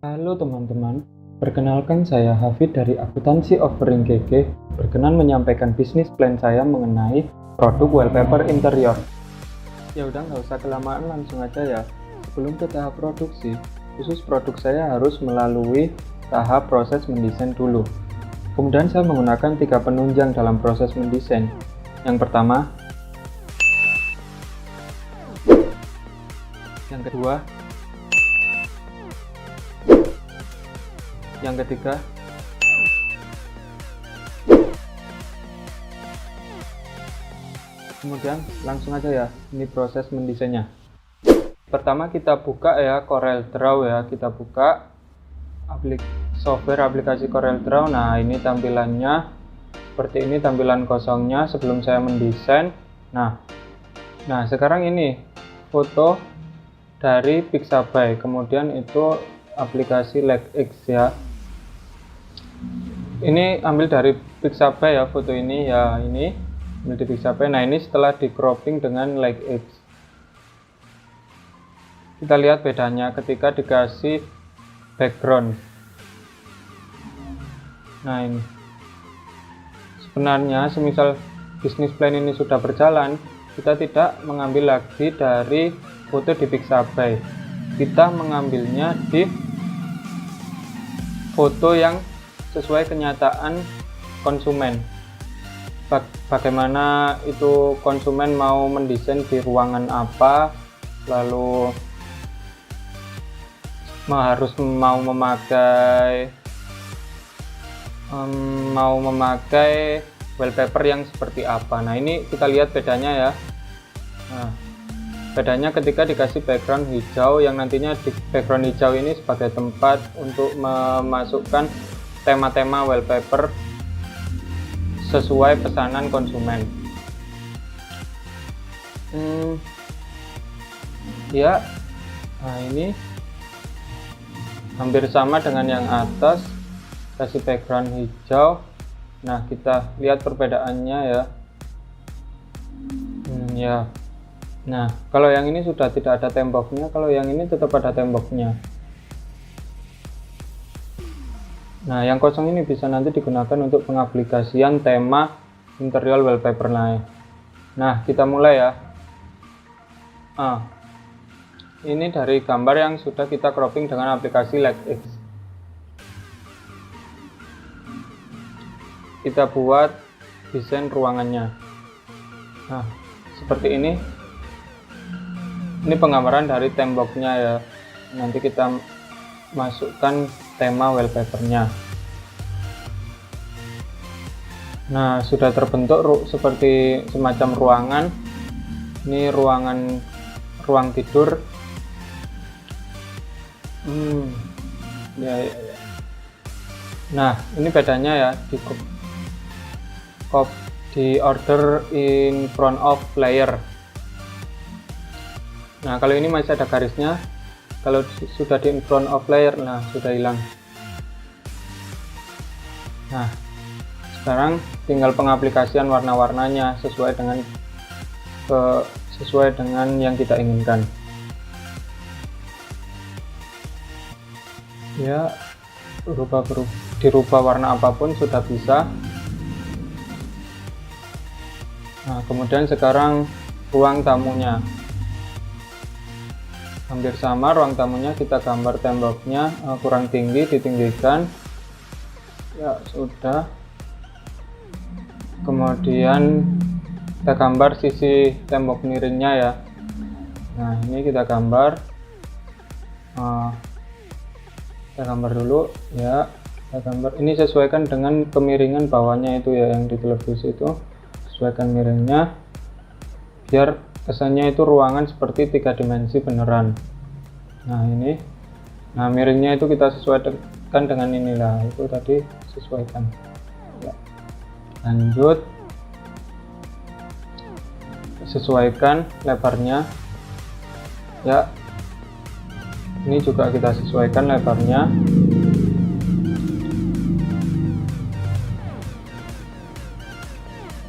Halo teman-teman, perkenalkan saya Hafid dari Akuntansi Offering GG, berkenan menyampaikan bisnis plan saya mengenai produk wallpaper interior. Ya udah nggak usah kelamaan, langsung aja ya. Sebelum ke tahap produksi, khusus produk saya harus melalui tahap proses mendesain dulu. Kemudian saya menggunakan 3 penunjang dalam proses mendesain. Yang pertama, yang kedua, yang ketiga, kemudian langsung aja ya, ini proses mendesainnya. Pertama kita buka ya CorelDRAW ya, kita buka software aplikasi CorelDRAW. Nah ini tampilannya seperti ini, tampilan kosongnya sebelum saya mendesain. Nah sekarang ini foto dari Pixabay, kemudian itu aplikasi LikeX ya. Ini ambil dari Pixabay ya, foto ini ya, ini ambil di Pixabay. Nah ini setelah di cropping dengan LikeX, kita lihat bedanya ketika dikasih background. Nah ini sebenarnya semisal bisnis plan ini sudah berjalan, kita tidak mengambil lagi dari foto di Pixabay, kita mengambilnya di foto yang sesuai kenyataan konsumen. Bagaimana itu konsumen mau mendesain di ruangan apa, lalu harus mau memakai wallpaper yang seperti apa. Nah ini kita lihat bedanya ya. Nah, bedanya ketika dikasih background hijau, yang nantinya di background hijau ini sebagai tempat untuk memasukkan tema-tema wallpaper sesuai pesanan konsumen. Ya, nah ini hampir sama dengan yang atas, kasih background hijau. Nah kita lihat perbedaannya ya. Ya. Nah kalau yang ini sudah tidak ada temboknya, kalau yang ini tetap ada temboknya. Nah yang kosong ini bisa nanti digunakan untuk pengaplikasian tema interior wallpaper lain. Nah kita mulai ya. Ini dari gambar yang sudah kita cropping dengan aplikasi LikeX. Kita buat desain ruangannya. Nah seperti ini. Ini penggambaran dari temboknya ya. Nanti kita masukkan tema wallpapernya. Nah sudah terbentuk seperti semacam ruangan. Ini ruang tidur. Ya. Nah ini bedanya ya, di order in front of layer. Nah kalau ini masih ada garisnya, kalau sudah di in front of layer, nah sudah hilang. Nah sekarang tinggal pengaplikasian warna-warnanya sesuai dengan yang kita inginkan. Ya dirubah warna apapun sudah bisa. Nah kemudian sekarang ruang tamunya hampir sama, ruang tamunya kita gambar temboknya kurang tinggi, ditinggikan ya sudah. Kemudian kita gambar sisi tembok miringnya ya. Nah ini kita gambar dulu ya, kita gambar ini sesuaikan dengan kemiringan bawahnya itu ya, yang di televisi itu sesuaikan miringnya biar kesannya itu ruangan seperti 3 dimensi beneran. Nah ini, nah miringnya itu kita sesuaikan dengan inilah, itu tadi sesuaikan ya. Lanjut sesuaikan lebarnya ya, ini juga kita sesuaikan lebarnya.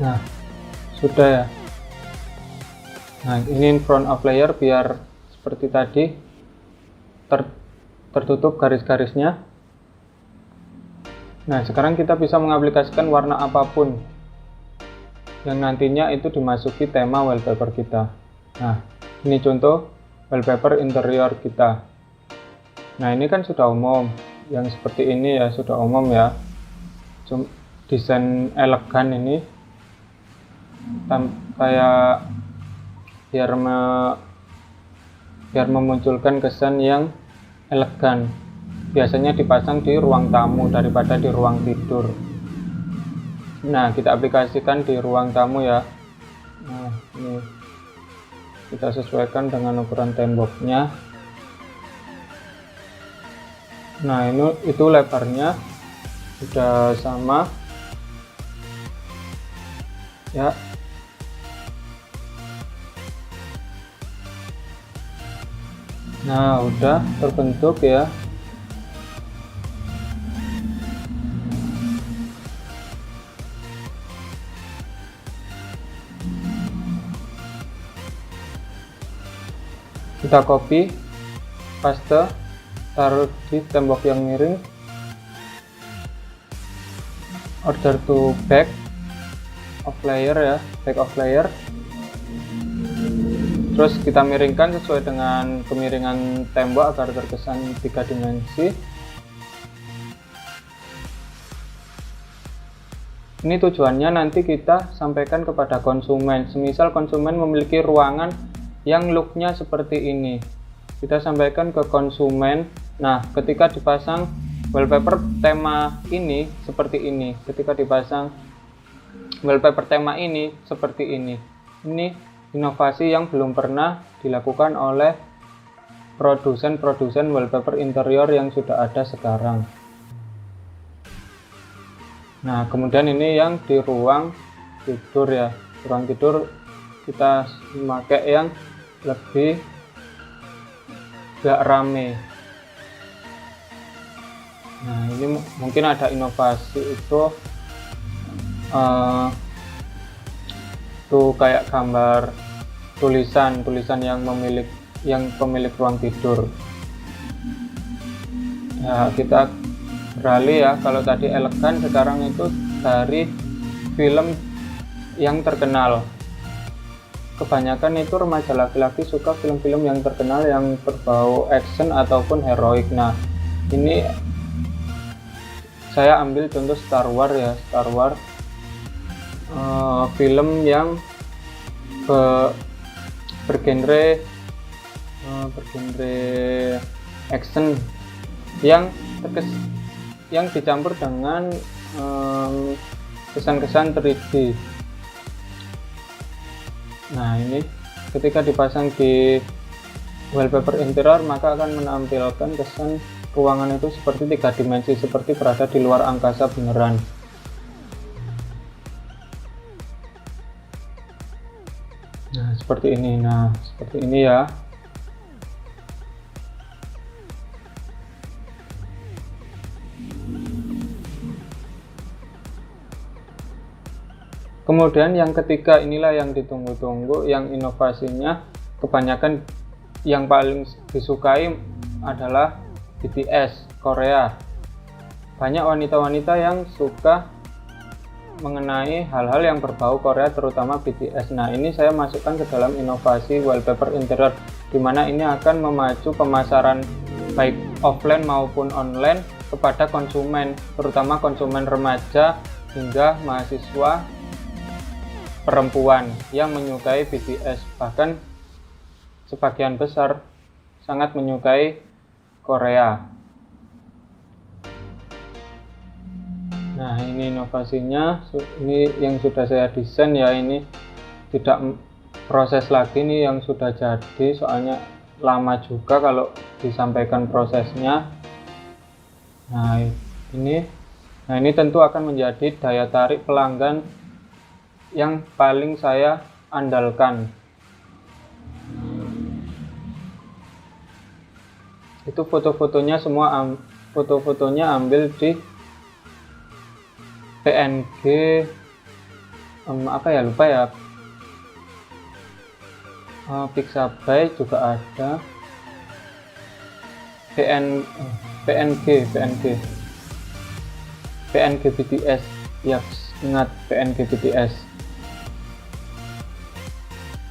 Nah sudah ya. Nah ini in front of layer biar seperti tadi tertutup garis-garisnya. Nah, sekarang kita bisa mengaplikasikan warna apapun yang nantinya itu dimasuki tema wallpaper kita. Nah, ini contoh wallpaper interior kita. Nah, ini kan sudah umum, yang seperti ini ya sudah umum ya. Desain elegan ini kayak biar memunculkan kesan yang elegan. Biasanya dipasang di ruang tamu daripada di ruang tidur. Nah, kita aplikasikan di ruang tamu ya. Nah, ini kita sesuaikan dengan ukuran temboknya. Nah, itu lebarnya sudah sama ya. Nah, udah terbentuk ya. Kita copy, paste, taruh di tembok yang miring. Order to back of layer ya, back of layer. Terus kita miringkan sesuai dengan kemiringan tembok agar terkesan 3 dimensi. Ini tujuannya nanti kita sampaikan kepada konsumen. Semisal konsumen memiliki ruangan yang looknya seperti ini, kita sampaikan ke konsumen. Nah, ketika dipasang wallpaper tema ini seperti ini, ketika dipasang wallpaper tema ini seperti ini. Ini inovasi yang belum pernah dilakukan oleh produsen wallpaper interior yang sudah ada sekarang. Nah, kemudian ini yang di ruang tidur ya. Ruang tidur kita memakai yang lebih gak rame. Nah, ini mungkin ada inovasi itu tuh kayak gambar tulisan yang pemilik ruang tidur. Ya, kita beralih ya. Kalau tadi elegan, sekarang itu dari film yang terkenal. Kebanyakan itu remaja laki-laki suka film-film yang terkenal yang berbau action ataupun heroik. Nah, ini saya ambil contoh Star Wars ya. Star Wars film yang bergenre action yang dicampur dengan kesan-kesan 3D. Nah, ini ketika dipasang di wallpaper interior maka akan menampilkan kesan ruangan itu seperti 3 dimensi, seperti berada di luar angkasa beneran. Nah, seperti ini. Nah, seperti ini ya. Kemudian yang ketiga, inilah yang ditunggu-tunggu, yang inovasinya kebanyakan yang paling disukai adalah BTS Korea. Banyak wanita-wanita yang suka mengenai hal-hal yang berbau Korea, terutama BTS. Nah, ini saya masukkan ke dalam inovasi wallpaper interior, di mana ini akan memacu pemasaran baik offline maupun online kepada konsumen, terutama konsumen remaja hingga mahasiswa perempuan yang menyukai BTS. Bahkan sebagian besar sangat menyukai Korea. Nah, ini inovasinya. Ini yang sudah saya desain ya. Ini tidak proses lagi, ini yang sudah jadi, soalnya lama juga kalau disampaikan prosesnya. Nah, ini tentu akan menjadi daya tarik pelanggan yang paling saya andalkan. Itu foto-fotonya semua foto-fotonya ambil di PNG apa ya, lupa ya, Pixabay juga ada. PNG BTS ya, ingat PNG BTS.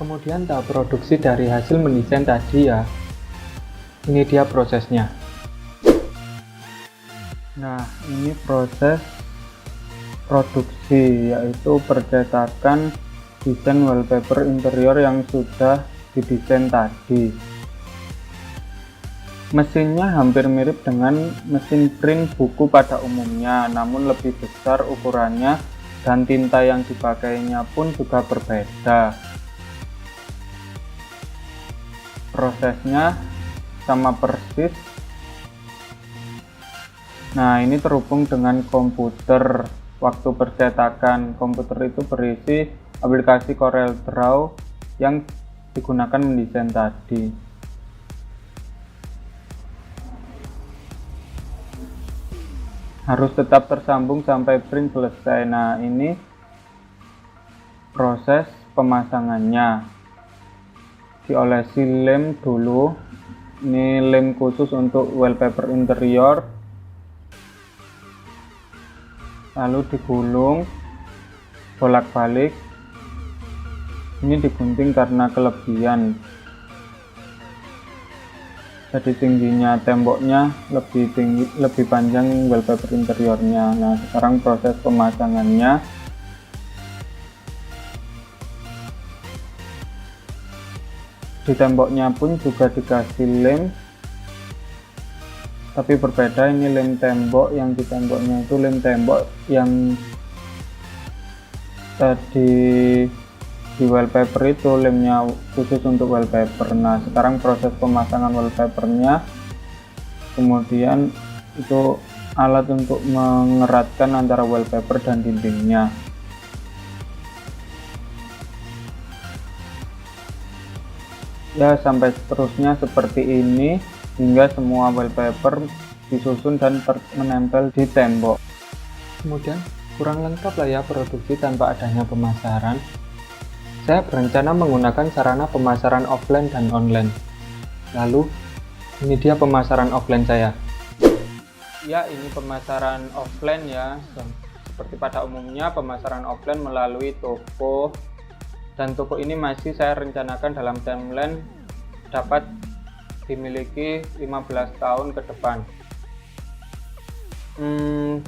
Kemudian tahap produksi dari hasil mendesain tadi ya, ini dia prosesnya. Nah, ini proses produksi, yaitu percetakan desain wallpaper interior yang sudah didesain tadi. Mesinnya hampir mirip dengan mesin print buku pada umumnya, namun lebih besar ukurannya dan tinta yang dipakainya pun juga berbeda. Prosesnya sama persis. Nah, ini terhubung dengan komputer. Waktu percetakan, komputer itu berisi aplikasi CorelDRAW yang digunakan mendesain tadi. Harus tetap tersambung sampai print selesai. Nah, ini proses pemasangannya. Diolesi lem dulu. Ini lem khusus untuk wallpaper interior. Lalu digulung bolak-balik. Ini digunting karena kelebihan. Jadi tingginya temboknya lebih tinggi, lebih panjang wallpaper interiornya. Nah, sekarang proses pemasangannya. Di temboknya pun juga dikasih lem, tapi berbeda. Ini lem tembok, yang di temboknya itu lem tembok yang tadi di wallpaper itu lemnya khusus untuk wallpaper. Nah, sekarang proses pemasangan wallpapernya, kemudian itu alat untuk mengeratkan antara wallpaper dan dindingnya. Ya, sampai seterusnya seperti ini hingga semua wallpaper disusun dan menempel di tembok. Kemudian kurang lengkap lah ya produksi tanpa adanya pemasaran. Saya berencana menggunakan sarana pemasaran offline dan online. Lalu, ini dia pemasaran offline saya. Ya, ini pemasaran offline ya. Seperti pada umumnya, pemasaran offline melalui toko. Dan toko ini masih saya rencanakan dalam timeline dapat dimiliki 15 tahun ke depan.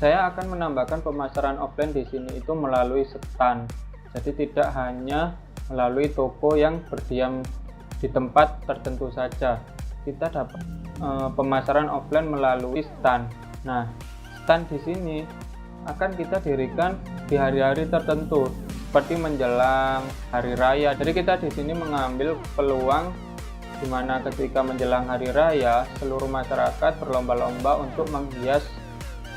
Saya akan menambahkan pemasaran offline di sini itu melalui stand. Jadi tidak hanya melalui toko yang berdiam di tempat tertentu saja. Kita dapat pemasaran offline melalui stand. Nah, stand di sini akan kita dirikan di hari-hari tertentu, seperti menjelang hari raya. Jadi kita di sini mengambil peluang di mana ketika menjelang hari raya, seluruh masyarakat berlomba-lomba untuk menghias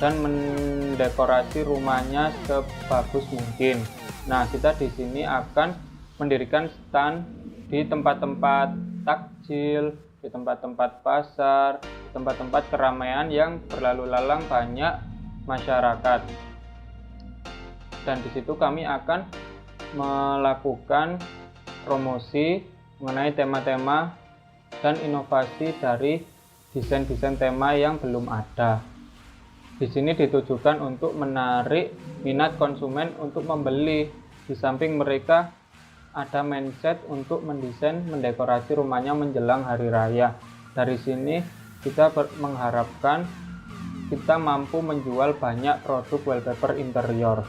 dan mendekorasi rumahnya sebagus mungkin. Nah, kita di sini akan mendirikan stand di tempat-tempat takjil, di tempat-tempat pasar, di tempat-tempat keramaian yang berlalu lalang banyak masyarakat. Dan di situ kami akan melakukan promosi mengenai tema-tema dan inovasi dari desain-desain tema yang belum ada. Di sini ditujukan untuk menarik minat konsumen untuk membeli. Di samping mereka ada mindset untuk mendesain, mendekorasi rumahnya menjelang hari raya. Dari sini kita mengharapkan kita mampu menjual banyak produk wallpaper interior.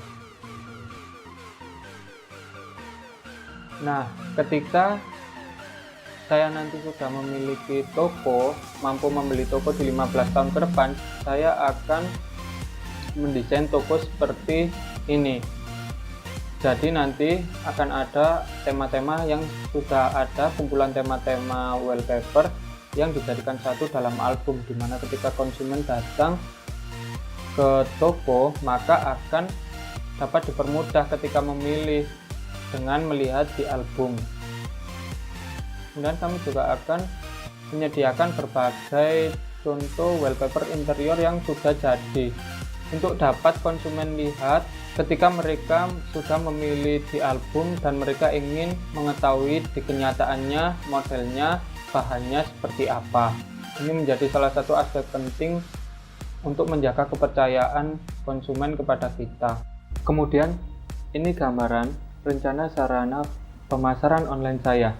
Nah, ketika saya nanti sudah memiliki toko, mampu membeli toko di 15 tahun ke depan, saya akan mendesain toko seperti ini. Jadi nanti akan ada tema-tema yang sudah ada, kumpulan tema-tema wallpaper yang dijadikan satu dalam album, dimana ketika konsumen datang ke toko maka akan dapat dipermudah ketika memilih dengan melihat di album. Kemudian kami juga akan menyediakan berbagai contoh wallpaper interior yang sudah jadi untuk dapat konsumen lihat ketika mereka sudah memilih di album dan mereka ingin mengetahui di kenyataannya modelnya, bahannya seperti apa. Ini menjadi salah satu aspek penting untuk menjaga kepercayaan konsumen kepada kita. Kemudian, ini gambaran rencana sarana pemasaran online saya.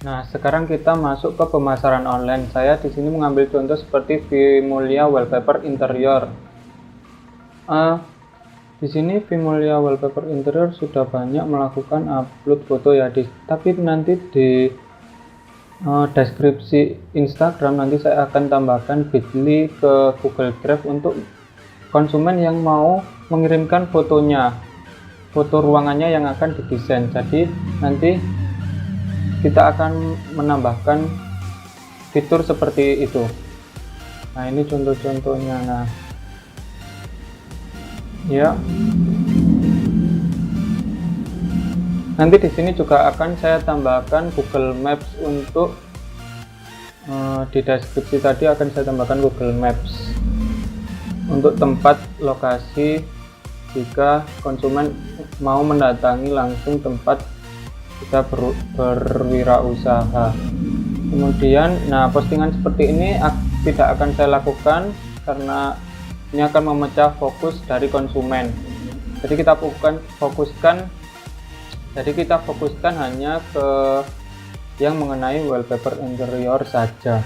Nah, sekarang kita masuk ke pemasaran online. Saya di sini mengambil contoh seperti Vimulia Wallpaper Interior. Di sini Vimulia Wallpaper Interior sudah banyak melakukan upload foto ya, tapi nanti di deskripsi Instagram nanti saya akan tambahkan bit.ly ke Google Drive untuk konsumen yang mau mengirimkan fotonya, foto ruangannya yang akan didesain. Jadi nanti kita akan menambahkan fitur seperti itu. Nah, ini contoh-contohnya. Nah, ya. Nanti di sini juga akan saya tambahkan Google Maps untuk di deskripsi tadi akan saya tambahkan Google Maps untuk tempat lokasi jika konsumen mau mendatangi langsung tempat kita berwirausaha. Kemudian, nah, postingan seperti ini tidak akan saya lakukan karena ini akan memecah fokus dari konsumen. Jadi kita fokuskan hanya ke yang mengenai wallpaper interior saja.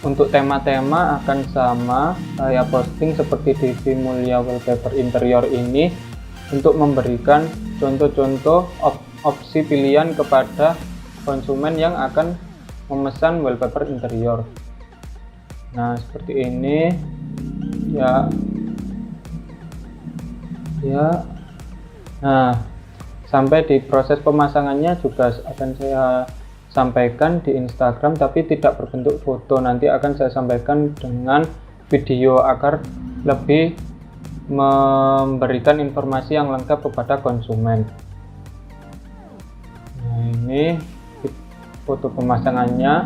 Untuk tema-tema akan sama, saya posting seperti di Vimulia Wallpaper Interior ini untuk memberikan contoh-contoh opsi pilihan kepada konsumen yang akan memesan wallpaper interior. Nah, seperti ini ya. Nah, sampai di proses pemasangannya juga akan saya sampaikan di Instagram, tapi tidak berbentuk foto. Nanti akan saya sampaikan dengan video agar lebih memberikan informasi yang lengkap kepada konsumen. Nah, ini foto pemasangannya.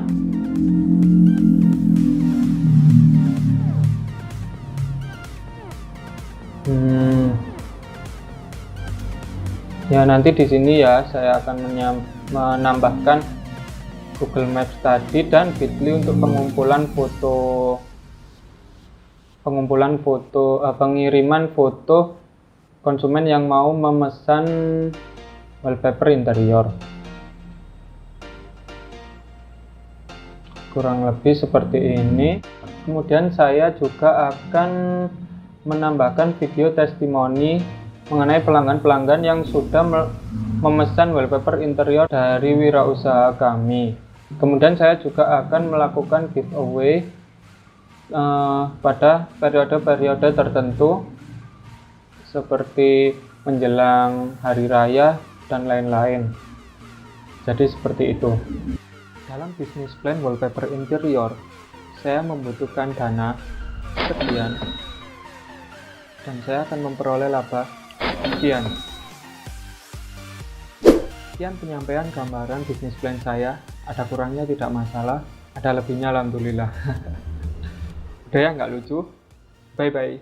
Ya, nanti di sini ya saya akan menambahkan Google Maps tadi dan bit.ly untuk pengiriman foto konsumen yang mau memesan wallpaper interior. Kurang lebih seperti ini. Kemudian saya juga akan menambahkan video testimoni mengenai pelanggan-pelanggan yang sudah memesan wallpaper interior dari wirausaha kami. Kemudian saya juga akan melakukan giveaway pada periode-periode tertentu seperti menjelang hari raya dan lain-lain. Jadi seperti itu. Dalam bisnis plan wallpaper interior, saya membutuhkan dana sekian dan saya akan memperoleh laba sekian. Sekian penyampaian gambaran bisnis plan saya. Ada kurangnya tidak masalah, ada lebihnya alhamdulillah. Udah ya, nggak lucu. Bye bye.